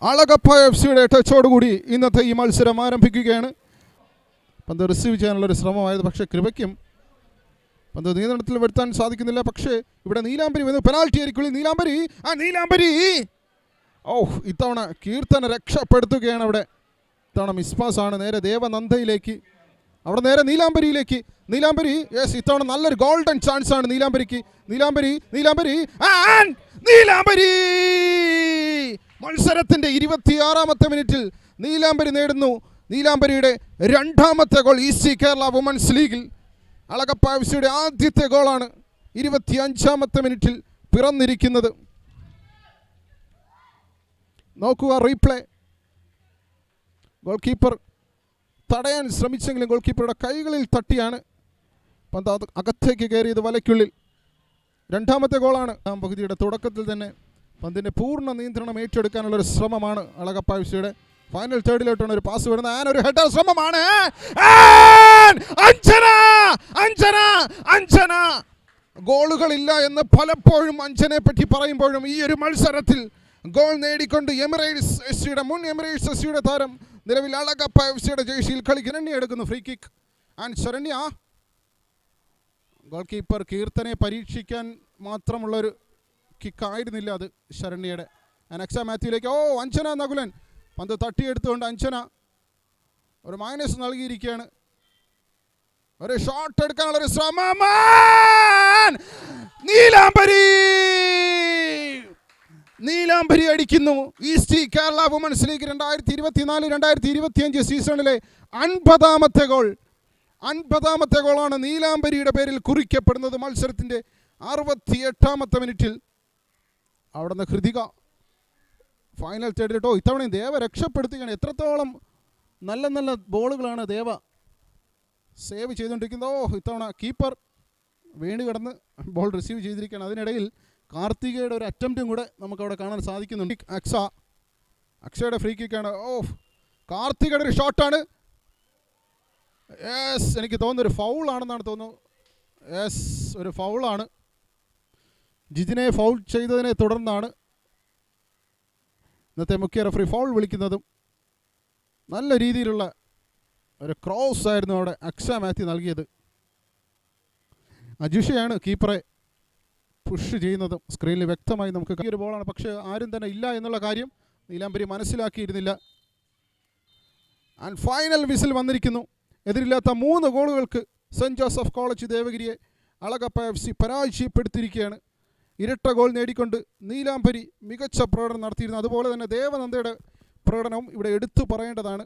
Alagappa F സിയുടെ ടച്ചോടുകൂടി ഇന്നത്തെ ഈ മത്സരം ആരംഭിക്കുകയാണ്. പന്ത് റിസീവ് ചെയ്യാനുള്ളൊരു ശ്രമമായത്, പക്ഷേ കൃപയ്ക്കും പന്ത് നിയന്ത്രണത്തിൽ വരുത്താൻ സാധിക്കുന്നില്ല. പക്ഷേ ഇവിടെ നീലാംബരി വന്നു, പെനാൽറ്റി ആയിരിക്കുള്ളിൽ നീലാംബരി ഇത്തവണ കീർത്തന രക്ഷപ്പെടുത്തുകയാണ്. അവിടെ ഇത്തവണ മിസ്പാസാണ്, നേരെ ദേവനന്ദയിലേക്ക്, അവിടെ നേരെ നീലാംബരിയിലേക്ക്. നീലാംബരി ഇത്തവണ നല്ലൊരു ഗോൾഡൻ ചാൻസ് ആണ് നീലാംബരിക്ക്. നീലാംബരി മത്സരത്തിൻ്റെ 26ാമത്തെ മിനിറ്റിൽ നീലാംബരി നേടുന്നു നീലാംബരിയുടെ രണ്ടാമത്തെ ഗോൾ ഈസ്റ്റ് കേരള വുമൻസ് ലീഗിൽ. അളഗപ്പ എഫ് സിയുടെ ആദ്യത്തെ ഗോളാണ് 25ാമത്തെ മിനിറ്റിൽ പിറന്നിരിക്കുന്നത്. നോക്കുക റീപ്ലേ. ഗോൾ കീപ്പർ തടയാൻ ശ്രമിച്ചെങ്കിലും ഗോൾ കീപ്പറുടെ കൈകളിൽ തട്ടിയാണ് പന്ത് അകത്തേക്ക് കയറിയത് വലയ്ക്കുള്ളിൽ. രണ്ടാമത്തെ ഗോളാണ്. പകുതിയുടെ തുടക്കത്തിൽ തന്നെ പന്തിൻ്റെ പൂർണ്ണ നിയന്ത്രണം ഏറ്റെടുക്കാനുള്ളൊരു ശ്രമമാണ് അളഗപ്പ എഫ് സിയുടെ. ഫൈനൽ തേർഡിലോട്ടാണ് ഒരു പാസ് വരുന്നത്. ഒരു ഹെഡർ ശ്രമമാണ്. അഞ്ജന ഗോളുകളില്ല എന്ന് പലപ്പോഴും അഞ്ജനെ പറ്റി പറയുമ്പോഴും ഈ ഒരു മത്സരത്തിൽ ഗോൾ നേടിക്കൊണ്ട് മുൻ എമിറേറ്റ്സ് എസ് സിയുടെ താരം നിലവിൽ അളഗപ്പ എഫ് സിയുടെ ജേഴ്സിയിൽ കളി ശരണ്യ എടുക്കുന്നു. Free kick and Saranya. Goal keeper കീർത്തനെ പരീക്ഷിക്കാൻ മാത്രമുള്ളൊരു കിക്കായിരുന്നില്ല അത് ശരണ്യയുടെ. അനക്സ മാത്യുവിലേക്ക് അഞ്ജന നകുലൻ പന്ത് തട്ടിയെടുത്തുകൊണ്ട് അഞ്ജന ഒരു മൈനസ് നൽകിയിരിക്കുകയാണ്. ഒരു ഷോട്ട് എടുക്കാനുള്ളൊരു ശ്രമം. നീലാംബരി അടിക്കുന്നു. ഈസ്റ്റ് കേരള വുമൻസ് ലീഗ് 2024-2025 സീസണിലെ 50ാമത്തെ ഗോളാണ് നീലാംബരിയുടെ പേരിൽ കുറിക്കപ്പെടുന്നത്. മത്സരത്തിൻ്റെ 68ാമത്തെ മിനിറ്റിൽ അവിടെ നിന്ന് ഹൃതിക ഫൈനൽ തേർഡിലിട്ടോ ഇത്തവണയും ദേവ രക്ഷപ്പെടുത്തുകയാണ്. എത്രത്തോളം നല്ല നല്ല ബോളുകളാണ് ദേവ സേവ് ചെയ്തുകൊണ്ടിരിക്കുന്നത്. ഇത്തവണ കീപ്പർ വീണ് കിടന്ന് ബോൾ റിസീവ് ചെയ്തിരിക്കുകയാണ്. അതിനിടയിൽ കാർത്തികയുടെ ഒരു അറ്റംപ്റ്റും കൂടെ നമുക്കവിടെ കാണാൻ സാധിക്കുന്നുണ്ട്. അക്ഷയുടെ ഫ്രീ കിക്കാണ്. കാർത്തികയുടെ ഒരു ഷോട്ടാണ്. എനിക്ക് തോന്നുന്നു ഒരു ഫൗളാണെന്നാണ് തോന്നുന്നു. ഒരു ഫൗളാണ്. ജിജിനെ ഫൗൾ ചെയ്തതിനെ തുടർന്നാണ് ഇന്നത്തെ മുഖ്യ റഫറി ഫൗൾ വിളിക്കുന്നതും. നല്ല രീതിയിലുള്ള ഒരു ക്രോസ് ആയിരുന്നു അവിടെ അക്ഷ മാത്യു നൽകിയത്. അജുഷയാണ് കീപ്പറെ പുഷ് ചെയ്യുന്നതും സ്ക്രീനിൽ വ്യക്തമായി നമുക്ക് ഒരു ബോളാണ്. പക്ഷേ ആരും തന്നെ ഇല്ല എന്നുള്ള കാര്യം നീലാംബരി മനസ്സിലാക്കിയിരുന്നില്ല. ആൻഡ് ഫൈനൽ വിസിൽ വന്നിരിക്കുന്നു. എതിരില്ലാത്ത 3 ഗോളുകൾക്ക് സെൻറ്റ് ജോസഫ് കോളേജ് ദേവഗിരിയെ അളഗപ്പ എഫ് സി പരാജയപ്പെടുത്തിയിരിക്കുകയാണ്. ഇരട്ട ഗോൾ നേടിക്കൊണ്ട് നീലാംബരി മികച്ച പ്രകടനം നടത്തിയിരുന്നു. അതുപോലെ തന്നെ ദേവനന്ദയുടെ പ്രകടനവും ഇവിടെ എടുത്തു പറയേണ്ടതാണ്.